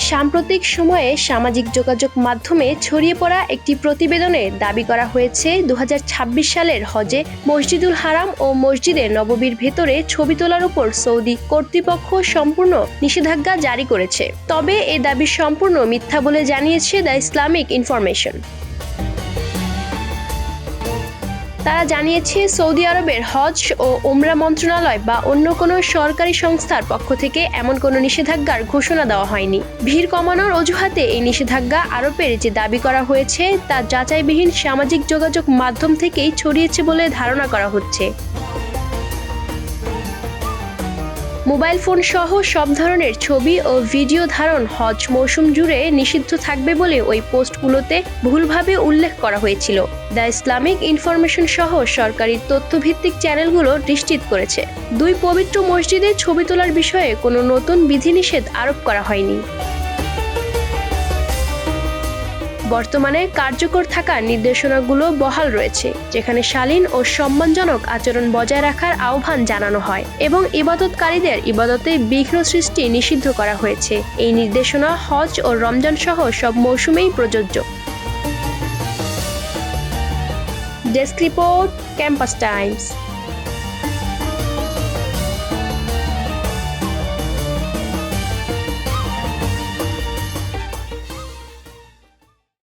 সাম্প্রতিক সময়ে সামাজিক যোগাযোগ মাধ্যমে ছড়িয়ে পড়া একটি প্রতিবেদনে দাবি করা হয়েছে 2026 সালের হজে মসজিদুল হারাম ও মসজিদে নববীর ভেতরে ছবি তোলার উপর সৌদি কর্তৃপক্ষ সম্পূর্ণ নিষেধাজ্ঞা জারি করেছে। তবে এ দাবি সম্পূর্ণ মিথ্যা বলে জানিয়েছে দ্য ইসলামিক ইনফরমেশন। তারা জানিয়েছে সৌদি আরবের হজ ও ওমরা মন্ত্রণালয় বা অন্য কোনো সরকারি সংস্থার পক্ষ থেকে এমন কোনো নিষেধাজ্ঞার ঘোষণা দেওয়া হয়নি। ভিড় কমানোর অজুহাতে এই নিষেধাজ্ঞা আরোপের যে দাবি করা হয়েছে তা যাচাইবিহীন সামাজিক যোগাযোগ মাধ্যম থেকেই ছড়িয়েছে বলে ধারণা করা হচ্ছে। মোবাইল ফোন সহ সব ধরনের ছবি ও ভিডিও ধারণ হজ মৌসুম জুড়ে নিষিদ্ধ থাকবে বলে ওই পোস্টগুলোতে ভুলভাবে উল্লেখ করা হয়েছিল। দ্য ইসলামিক ইনফরমেশন সহ সরকারি তথ্যভিত্তিক চ্যানেলগুলো নিশ্চিত করেছে, দুই পবিত্র মসজিদে ছবি তোলার বিষয়ে কোনো নতুন বিধিনিষেধ আরোপ করা হয়নি। বর্তমানে কার্যকর থাকা নির্দেশনাগুলো বহাল রয়েছে, যেখানে শালীন ও সম্মানজনক আচরণ বজায় রাখার আহ্বান জানানো হয় এবং ইবাদতকারীদের ইবাদতে বিঘ্ন সৃষ্টি নিষিদ্ধ করা হয়েছে। এই নির্দেশনা হজ ও রমজান সহ সব মৌসুমেই প্রযোজ্য। Desk report, campus Times.